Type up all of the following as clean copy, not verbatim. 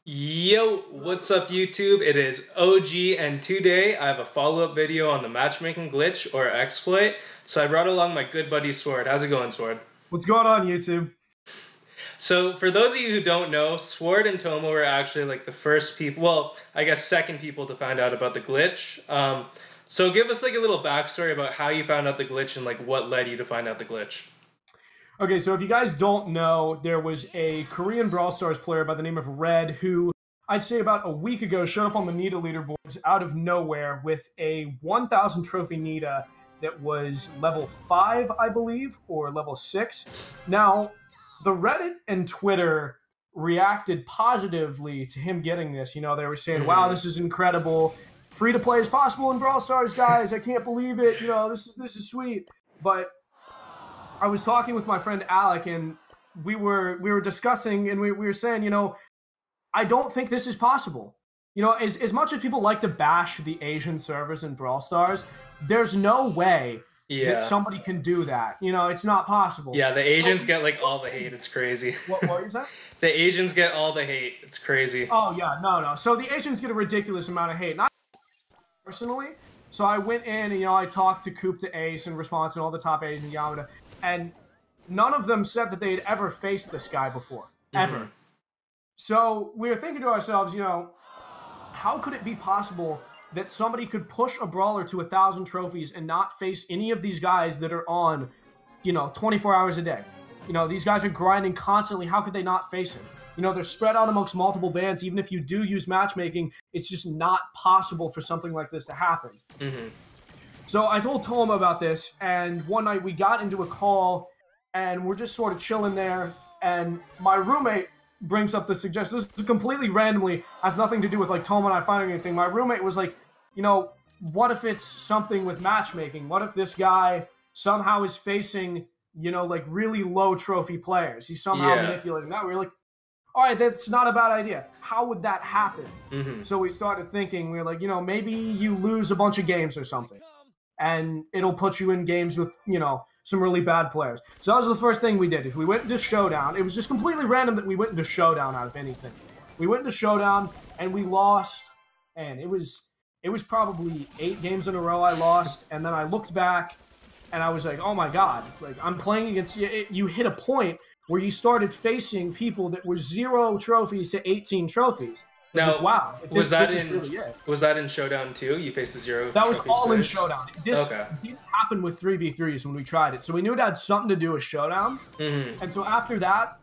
Yo, what's up YouTube? It is OG and today I have a follow-up video on the matchmaking glitch or exploit. So I brought along my good buddy Sward. How's it going, Sward? What's going on, YouTube? So for those of you who don't know, Sward and Tomo were actually like the first people, well, I guess second people to find out about the glitch. So give us like a little backstory about how you found out the glitch and like what led you to find out the glitch. Okay, so if you guys don't know, there was a Korean Brawl Stars player by the name of Red who I'd say about a week ago showed up on the Nita leaderboards out of nowhere with a 1,000 trophy Nita that was level 5, I believe, or level 6. Now, the Reddit and Twitter reacted positively to him getting this. You know, they were saying, wow, this is incredible. Free to play is possible in Brawl Stars, guys. I can't believe it. You know, this is sweet. But I was talking with my friend Alec, and we were discussing, and we were saying, you know, I don't think this is possible. You know, as much as people like to bash the Asian servers in Brawl Stars, there's no way that somebody can do that. You know, it's not possible. Yeah, the Asians get like all the hate. It's crazy. What is that? The Asians get all the hate. It's crazy. Oh yeah, no. So the Asians get a ridiculous amount of hate. Not personally. So I went in and, you know, I talked to Coop to Ace in response and all the top Asian Yamada, and none of them said that they had ever faced this guy before. Ever. So we were thinking to ourselves, you know, how could it be possible that somebody could push a brawler to 1,000 trophies and not face any of these guys that are on, you know, 24 hours a day? You know, these guys are grinding constantly. How could they not face him? You know, they're spread out amongst multiple bands. Even if you do use matchmaking, it's just not possible for something like this to happen. So I told Tom about this, and one night we got into a call, and we're just sort of chilling there, and my roommate brings up the suggestion. This is completely randomly, has nothing to do with like Tom and I finding anything. My roommate was like, you know, what if it's something with matchmaking? What if this guy somehow is facing, you know, like really low trophy players? He's somehow manipulating that. We were like, all right, that's not a bad idea. How would that happen? So we started thinking, we were like, you know, maybe you lose a bunch of games or something, and it'll put you in games with, you know, some really bad players. So that was the first thing we did. Is we went into Showdown. It was just completely random that we went into Showdown out of anything. We went into Showdown and we lost, and it was probably 8 games in a row I lost, and then I looked back and I was like, oh my god, like I'm playing against you. You hit a point where you started facing people that were 0 trophies to 18 trophies. Now, like, wow, was that in Showdown too? You faced the 0 That was all players? in Showdown. This didn't happen with 3v3s when we tried it. So we knew it had something to do with Showdown. And so after that,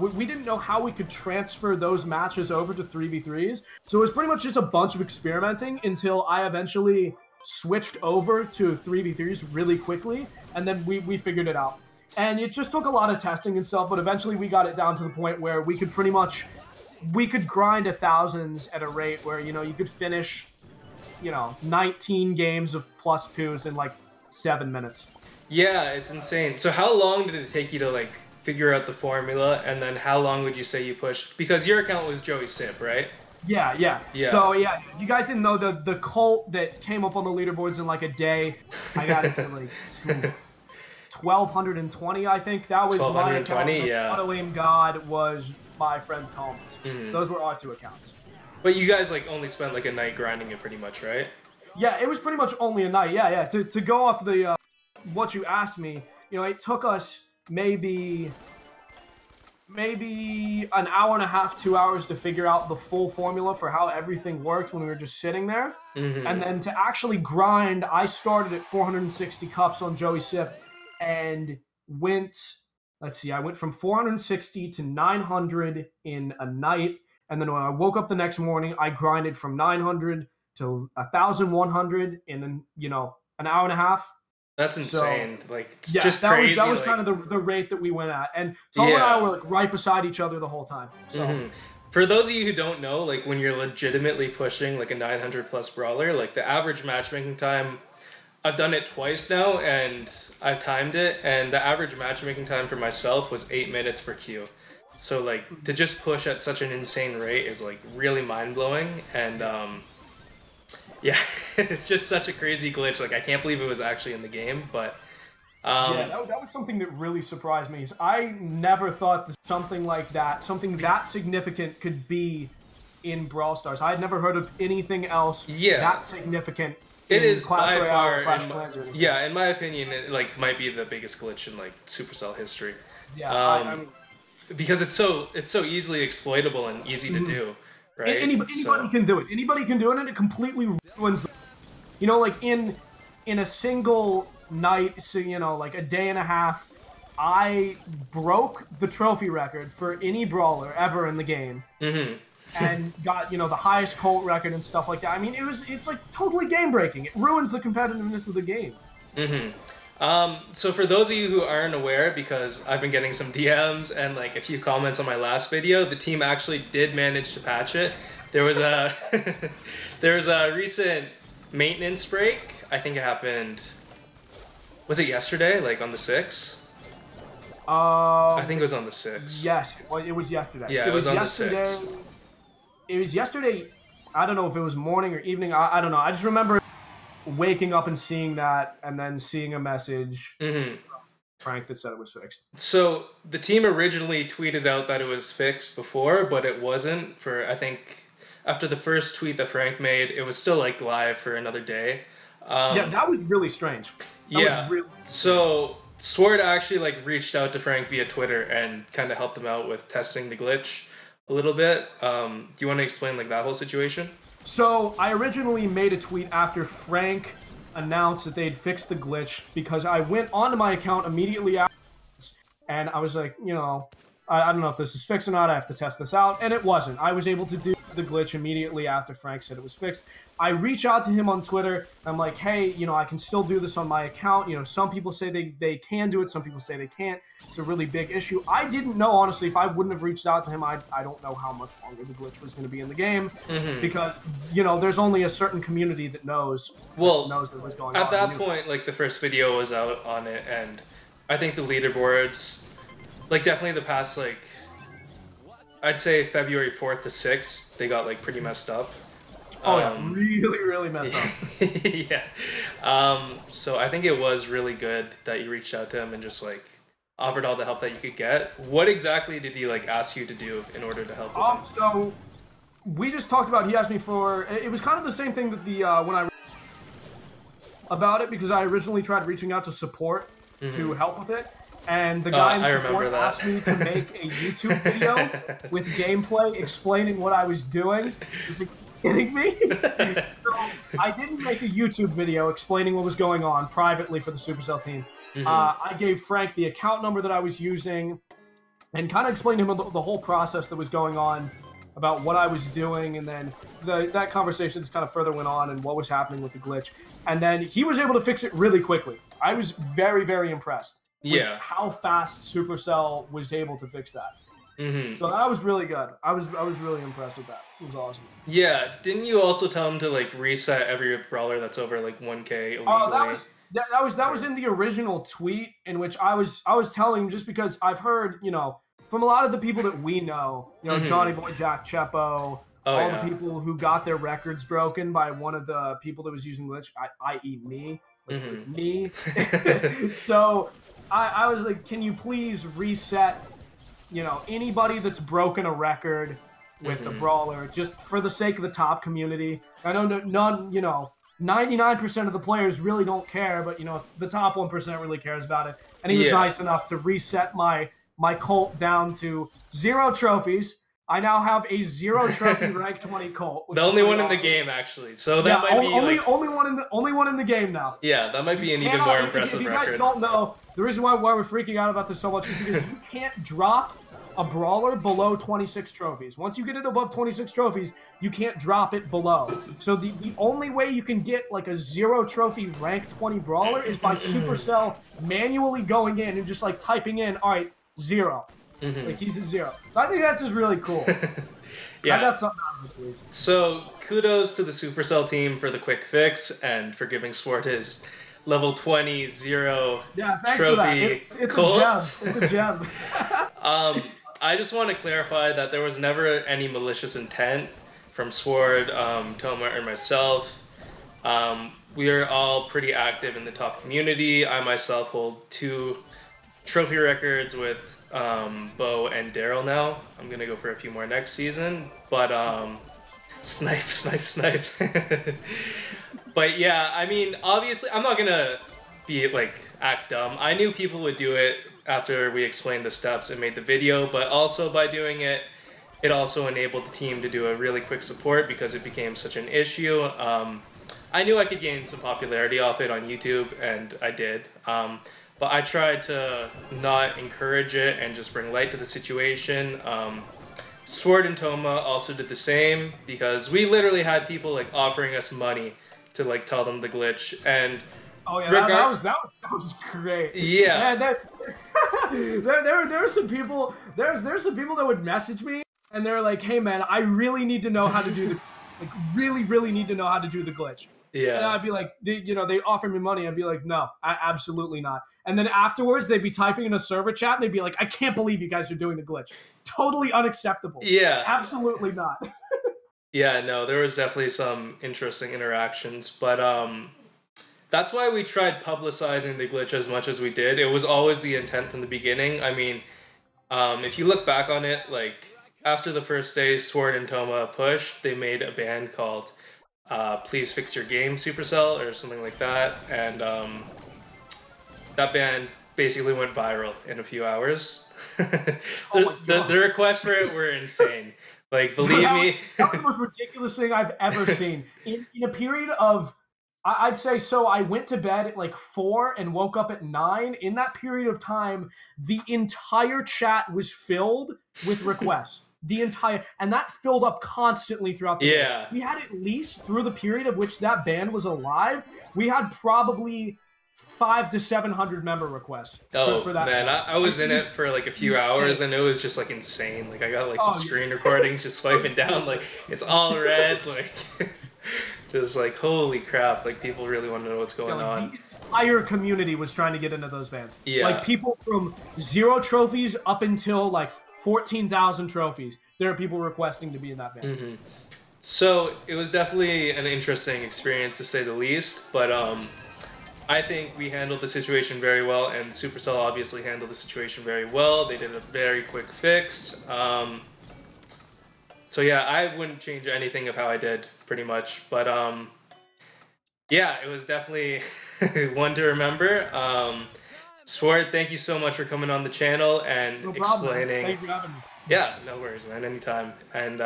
we didn't know how we could transfer those matches over to 3v3s. So it was pretty much just a bunch of experimenting until I eventually switched over to 3v3s really quickly. And then we figured it out. And it just took a lot of testing and stuff, but eventually we got it down to the point where we could pretty much... we could grind 1,000s at a rate where, you know, you could finish, you know, 19 games of +2s in like 7 minutes. Yeah, it's insane. So how long did it take you to like figure out the formula, and then how long would you say you pushed? Because your account was Joey Sip, right? Yeah. So yeah, you guys didn't know the cult that came up on the leaderboards in like a day. I got it to like 1,220, I think. That was my account. Yeah. Auto-aim God was my friend Tom's. Those were our 2 accounts. But you guys like only spent like a night grinding it pretty much, right? Yeah, it was pretty much only a night. Yeah. To go off the what you asked me, you know, it took us maybe an hour and a half, 2 hours to figure out the full formula for how everything worked when we were just sitting there. And then to actually grind, I started at 460 cups on Joey Sip and went... let's see, I went from 460 to 900 in a night, and then when I woke up the next morning, I grinded from 900 to 1,100 in, you know, an hour and a half. That's insane. So, like, it's yeah, just that crazy. That was kind of the rate that we went at, and Tom and I were like right beside each other the whole time. So. For those of you who don't know, like when you're legitimately pushing like a 900+ brawler, like the average matchmaking time, I've done it twice now, and I've timed it, and the average matchmaking time for myself was 8 minutes per queue. So like to just push at such an insane rate is like really mind-blowing, and yeah, it's just such a crazy glitch. Like I can't believe it was actually in the game, but yeah, that was something that really surprised me. Is I never thought that something like that, something that significant, could be in Brawl Stars. I had never heard of anything else that significant. It is Clash by Royale, far, in my opinion, it like might be the biggest glitch in like Supercell history. Yeah, because it's so easily exploitable and easy to do, right? Anybody can do it. Anybody can do it, and it completely ruins. You know, like in a single night, so you know, like a day and a half, I broke the trophy record for any brawler ever in the game. And got, you know, the highest Colt record and stuff like that. I mean, it's like totally game breaking. It ruins the competitiveness of the game. So for those of you who aren't aware, because I've been getting some DMs and like a few comments on my last video, the team actually did manage to patch it. There was a recent maintenance break. I think it happened. Was it yesterday? Like on the 6th? I think it was on the 6th. Yes, well, it was yesterday. Yeah, it was on the 6th. It was yesterday. I don't know if it was morning or evening. I don't know. I just remember waking up and seeing that, and then seeing a message from Frank that said it was fixed. So the team originally tweeted out that it was fixed before, but it wasn't. For I think after the first tweet that Frank made, it was still like live for another day. Yeah, that was really strange. So Sward actually like reached out to Frank via Twitter and kind of helped him out with testing the glitch a little bit. Do you want to explain like that whole situation? So I originally made a tweet after Frank announced that they'd fixed the glitch, because I went onto my account immediately after, and I was like, you know, I don't know if this is fixed or not. I have to test this out, and it wasn't. I was able to do the glitch immediately after Frank said it was fixed. I reach out to him on Twitter. I'm like, hey, you know, I can still do this on my account. You know, some people say they can do it. Some people say they can't. It's a really big issue. I didn't know, honestly. If I wouldn't have reached out to him, I don't know how much longer the glitch was going to be in the game. Because, you know, there's only a certain community that knows that what's going on. At that point, like, the first video was out on it, and I think the leaderboards, like, definitely the past, like, I'd say February 4th to 6th, they got, like, pretty messed up. Oh, yeah, really, really messed up. Yeah. So I think it was really good that you reached out to him and just, like, offered all the help that you could get. What exactly did he, like, ask you to do in order to help with him? So, we just talked about, he asked me for, it was kind of the same thing that when I about it, because I originally tried reaching out to support to help with it. And the guy in support asked me to make a YouTube video with gameplay explaining what I was doing. He's like, kidding me? So I didn't make a YouTube video explaining what was going on privately for the Supercell team. I gave Frank the account number that I was using and kind of explained to him the whole process that was going on about what I was doing, and then that conversation just kind of further went on and what was happening with the glitch. And then he was able to fix it really quickly. I was very, very impressed with how fast Supercell was able to fix that. So that was really good. I was really impressed with that. It was awesome. Yeah, didn't you also tell him to like reset every brawler that's over like 1K illegally? That was in the original tweet, in which I was telling him, just because I've heard, you know, from a lot of the people that we know, you know, Johnny Boy, Jack Chepo, the people who got their records broken by one of the people that was using glitch, i.e. me, me. So I was like, can you please reset, you know, anybody that's broken a record with the brawler, just for the sake of the top community. I know none, you know, 99% of the players really don't care, but, you know, the top 1% really cares about it. And he was nice enough to reset my Colt down to 0 trophies. I now have a 0 trophy rank 20 Colt. The only one in the game, actually. So that might be only one in the game now. Yeah, that might be an even more impressive record. If you guys don't know, the reason why we're freaking out about this so much is because you can't drop a brawler below 26 trophies. Once you get it above 26 trophies, you can't drop it below. So the only way you can get like a 0 trophy rank 20 brawler is by Supercell manually going in and just like typing in, all right, 0. Like he's a 0. So I think that's just really cool. Yeah. I got something out of it, please. So kudos to the Supercell team for the quick fix and for giving Sward his level 20 0 thanks trophy. For that. It's a gem. It's a gem. I just want to clarify that there was never any malicious intent from Sward, Toma, or myself. We are all pretty active in the top community. I myself hold 2 trophy records with Bo and Daryl now. I'm going to go for a few more next season. But Snipe, snipe, snipe. But yeah, I mean, obviously, I'm not gonna be like act dumb. I knew people would do it after we explained the steps and made the video, but also by doing it, it also enabled the team to do a really quick support because it became such an issue. I knew I could gain some popularity off it on YouTube, and I did. But I tried to not encourage it and just bring light to the situation. Sward and Toma also did the same because we literally had people like offering us money to like tell them the glitch, and oh yeah, that was great. Yeah, there were some people. There's some people that would message me and they're like, "Hey man, I really need to know how to do the really need to know how to do the glitch." Yeah, and I'd be like, they offer me money. I'd be like, no, absolutely not. And then afterwards, they'd be typing in a server chat. And they'd be like, I can't believe you guys are doing the glitch. Totally unacceptable. Yeah, absolutely not. Yeah, no, there was definitely some interesting interactions, but that's why we tried publicizing the glitch as much as we did. It was always the intent from the beginning. I mean, if you look back on it, like after the first day Sword and Toma pushed, they made a band called Please Fix Your Game Supercell or something like that, and that band basically went viral in a few hours. The requests for it were insane. Like, believe me. That was the most ridiculous thing I've ever seen. In a period of, I'd say, so I went to bed at like 4 and woke up at 9. In that period of time, the entire chat was filled with requests. And that filled up constantly throughout the day. We had at least, through the period of which that band was alive, we had probably 500 to 700 member requests. For that man, I was in it for like a few hours and it was just like insane. Like I got like some screen recordings just swiping down, like it's all red, like just like holy crap, like people really want to know what's going on. The entire community was trying to get into those bands. Yeah. Like people from 0 trophies up until like 14,000 trophies. There are people requesting to be in that band. Mm-hmm. So it was definitely an interesting experience to say the least, but I think we handled the situation very well, and Supercell obviously handled the situation very well. They did a very quick fix. So yeah, I wouldn't change anything of how I did, pretty much. But yeah, it was definitely one to remember. Sward, thank you so much for coming on the channel and explaining. Thank you for having me. Yeah, no worries, man. Anytime. And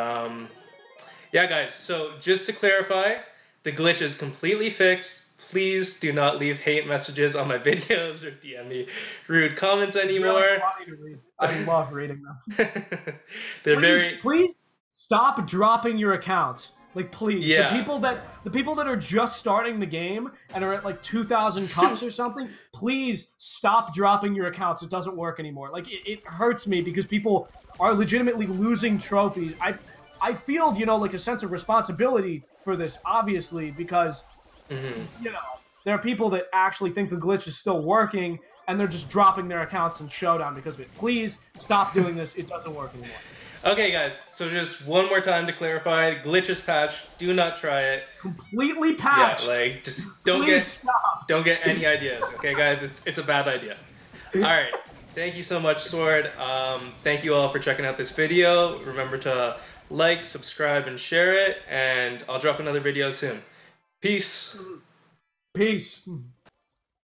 yeah, guys. So just to clarify, the glitch is completely fixed. Please do not leave hate messages on my videos or DM me rude comments anymore. I love reading them. Please stop dropping your accounts. Like, please. Yeah. The people that are just starting the game and are at like 2,000 cups or something, please stop dropping your accounts. It doesn't work anymore. Like, it hurts me because people are legitimately losing trophies. I feel, like a sense of responsibility for this, obviously, because there are people that actually think the glitch is still working, and they're just dropping their accounts in Showdown because of it. Please stop doing this. It doesn't work anymore. Okay, guys. So just one more time to clarify: glitch is patched. Do not try it. Completely patched. Yeah, like just don't get any ideas. Okay, guys, it's a bad idea. All right. Thank you so much, Sword. Thank you all for checking out this video. Remember to like, subscribe, and share it. And I'll drop another video soon. Peace. Peace.